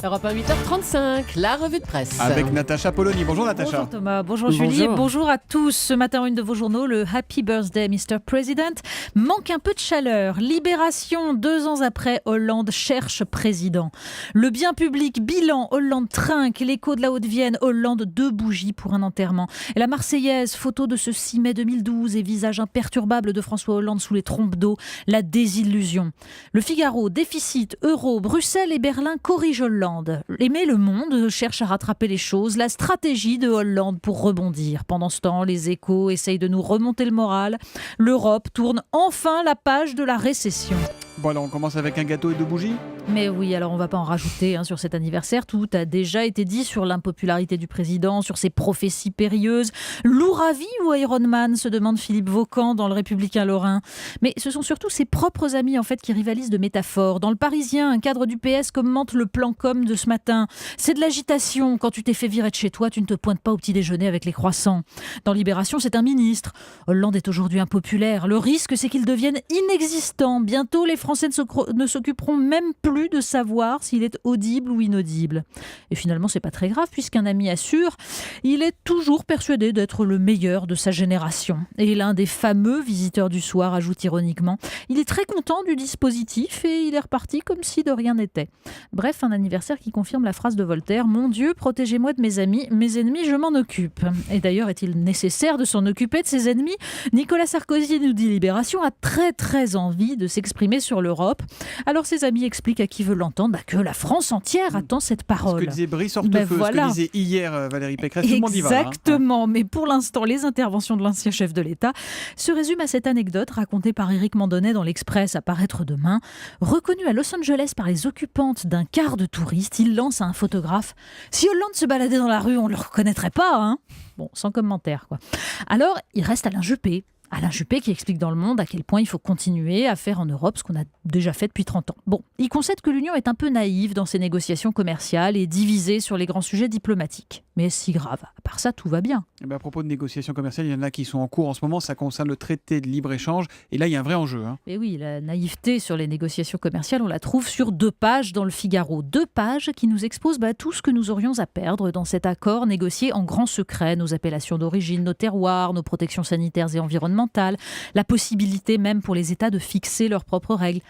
Europe 1, 8h35, la revue de presse. Avec Natacha Polony. Bonjour Natacha. Bonjour Thomas, bonjour Julie, bonjour à tous. Ce matin, une de vos journaux, le Happy Birthday Mr. President, manque un peu de chaleur. Libération, 2 ans après, Hollande cherche président. Le bien public, bilan, Hollande trinque. L'écho de la Haute-Vienne, Hollande 2 bougies pour un enterrement. Et la Marseillaise, photo de ce 6 mai 2012 et visage imperturbable de François Hollande sous les trompes d'eau, la désillusion. Le Figaro, déficit, euro, Bruxelles et Berlin corrigent Hollande. Mais le Monde cherche à rattraper les choses, la stratégie de Hollande pour rebondir. Pendant ce temps, les Échos essayent de nous remonter le moral. L'Europe tourne enfin la page de la récession. Bon alors on commence avec un gâteau et 2 bougies. Mais oui, alors on ne va pas en rajouter sur cet anniversaire. Tout a déjà été dit sur l'impopularité du président, sur ses prophéties périlleuses. Lourd à vie ou Iron Man, se demande Philippe Vaucan dans Le Républicain Lorrain. Mais ce sont surtout ses propres amis en fait qui rivalisent de métaphores. Dans Le Parisien, un cadre du PS commente le plan com de ce matin. C'est de l'agitation. Quand tu t'es fait virer de chez toi, tu ne te pointes pas au petit déjeuner avec les croissants. Dans Libération, c'est un ministre. Hollande est aujourd'hui impopulaire. Le risque, c'est qu'il devienne inexistant. Bientôt, les Français ne s'occuperont même plus de savoir s'il est audible ou inaudible. Et finalement, c'est pas très grave puisqu'un ami assure, il est toujours persuadé d'être le meilleur de sa génération. Et l'un des fameux visiteurs du soir ajoute ironiquement, il est très content du dispositif et il est reparti comme si de rien n'était. Bref, un anniversaire qui confirme la phrase de Voltaire, mon Dieu, protégez-moi de mes amis, mes ennemis, je m'en occupe. Et d'ailleurs, est-il nécessaire de s'en occuper de ses ennemis ? Nicolas Sarkozy, nous dit Libération, a très envie de s'exprimer sur l'Europe. Alors ses amis expliquent à qui veut l'entendre que la France entière attend cette parole. Ce que disait Brice Hortefeux, voilà. Ce que disait hier Valérie Pécresse, tout le monde y va. Exactement, mais pour l'instant, les interventions de l'ancien chef de l'État se résument à cette anecdote racontée par Éric Mandonnet dans l'Express à paraître demain. Reconnu à Los Angeles par les occupantes d'un car de touristes, il lance à un photographe « Si Hollande se baladait dans la rue, on ne le reconnaîtrait pas, hein ?» Bon, sans commentaire, quoi. Alors, il reste Alain Juppé. Alain Juppé qui explique dans Le Monde à quel point il faut continuer à faire en Europe ce qu'on a déjà fait depuis 30 ans. Bon, il concède que l'Union est un peu naïve dans ses négociations commerciales et divisée sur les grands sujets diplomatiques. Mais si grave, à part ça, tout va bien. Et à propos de négociations commerciales, il y en a qui sont en cours en ce moment, ça concerne le traité de libre-échange, et là il y a un vrai enjeu. Mais oui, la naïveté sur les négociations commerciales, on la trouve sur 2 pages dans Le Figaro. 2 pages qui nous exposent tout ce que nous aurions à perdre dans cet accord négocié en grand secret, nos appellations d'origine, nos terroirs, nos protections sanitaires et environnementales, la possibilité même pour les États de fixer leurs propres règles.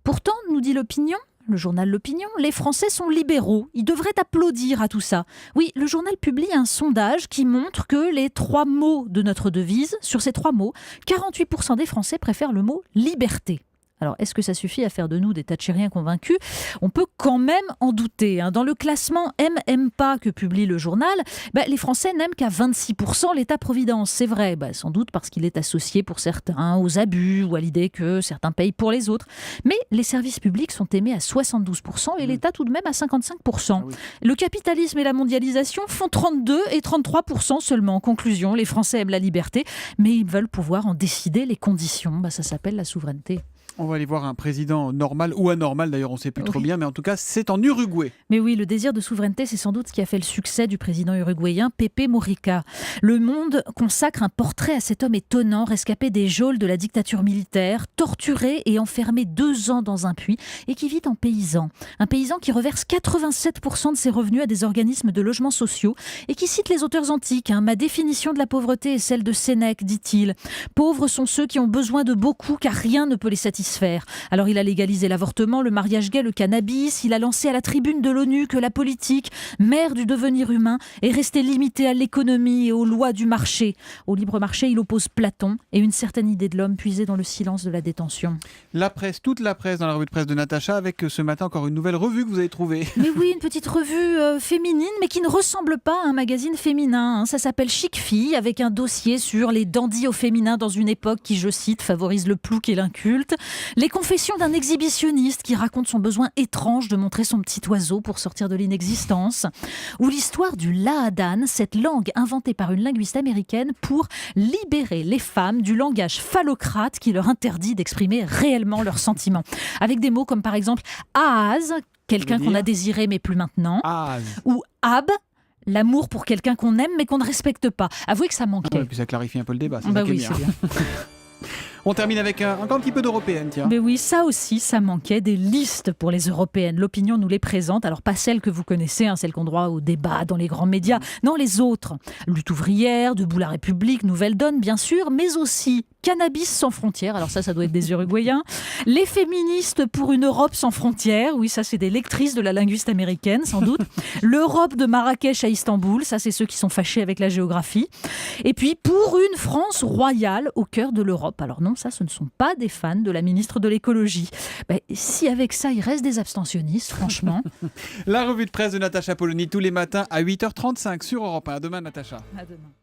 Pourtant, nous dit l'opinion, le journal L'Opinion, les Français sont libéraux. Ils devraient applaudir à tout ça. Oui, le journal publie un sondage qui montre que les 3 mots de notre devise, sur ces 3 mots, 48% des Français préfèrent le mot liberté. Alors, est-ce que ça suffit à faire de nous des Thatchériens convaincus ? On peut quand même en douter. Dans le classement Aime pas que publie le journal, les Français n'aiment qu'à 26% l'État-providence. C'est vrai, sans doute parce qu'il est associé pour certains aux abus ou à l'idée que certains payent pour les autres. Mais les services publics sont aimés à 72% et l'État tout de même à 55%. Ah oui. Le capitalisme et la mondialisation font 32 et 33% seulement. En conclusion, les Français aiment la liberté, mais ils veulent pouvoir en décider les conditions. Ça s'appelle la souveraineté. On va aller voir un président normal ou anormal, d'ailleurs on ne sait plus trop bien, mais en tout cas c'est en Uruguay. Mais oui, le désir de souveraineté, c'est sans doute ce qui a fait le succès du président uruguayen Pepe Mujica. Le Monde consacre un portrait à cet homme étonnant, rescapé des geôles de la dictature militaire, torturé et enfermé 2 ans dans un puits et qui vit en paysan. Un paysan qui reverse 87% de ses revenus à des organismes de logements sociaux et qui cite les auteurs antiques. Ma définition de la pauvreté est celle de Sénèque, dit-il. Pauvres sont ceux qui ont besoin de beaucoup car rien ne peut les satisfaire. Alors il a légalisé l'avortement, le mariage gay, le cannabis. Il a lancé à la tribune de l'ONU que la politique, mère du devenir humain, est restée limitée à l'économie et aux lois du marché. Au libre marché, il oppose Platon et une certaine idée de l'homme puisée dans le silence de la détention. La presse, toute la presse dans la revue de presse de Natacha, avec ce matin encore une nouvelle revue que vous avez trouvée. Mais oui, une petite revue féminine, mais qui ne ressemble pas à un magazine féminin. Ça s'appelle Chic Fille, avec un dossier sur les dandys au féminin dans une époque qui, je cite, favorise le plouc et l'inculte. Les confessions d'un exhibitionniste qui raconte son besoin étrange de montrer son petit oiseau pour sortir de l'inexistence. Ou l'histoire du Lahadane, cette langue inventée par une linguiste américaine pour libérer les femmes du langage phallocrate qui leur interdit d'exprimer réellement leurs sentiments. Avec des mots comme par exemple Ahaz, quelqu'un qu'on a désiré mais plus maintenant. Ahaz. Ou Ab, l'amour pour quelqu'un qu'on aime mais qu'on ne respecte pas. Avouez que ça manquait. Et puis ça clarifie un peu le débat. Oui, c'est bien. On termine avec encore un petit peu d'européenne, tiens. Mais oui, ça aussi, ça manquait, des listes pour les européennes. L'opinion nous les présente, alors pas celles que vous connaissez, celles qu'on droit au débat dans les grands médias, non, les autres. Lutte ouvrière, Debout la République, Nouvelle Donne, bien sûr, mais aussi Cannabis sans frontières, alors ça doit être des Uruguayens. Les féministes pour une Europe sans frontières, oui, ça c'est des lectrices de la linguiste américaine, sans doute. L'Europe de Marrakech à Istanbul, ça c'est ceux qui sont fâchés avec la géographie. Et puis pour une France royale au cœur de l'Europe. Alors non, ça ce ne sont pas des fans de la ministre de l'écologie. Si avec ça il reste des abstentionnistes, franchement. La revue de presse de Natacha Polony tous les matins à 8h35 sur Europe 1. À demain, Natacha. À demain.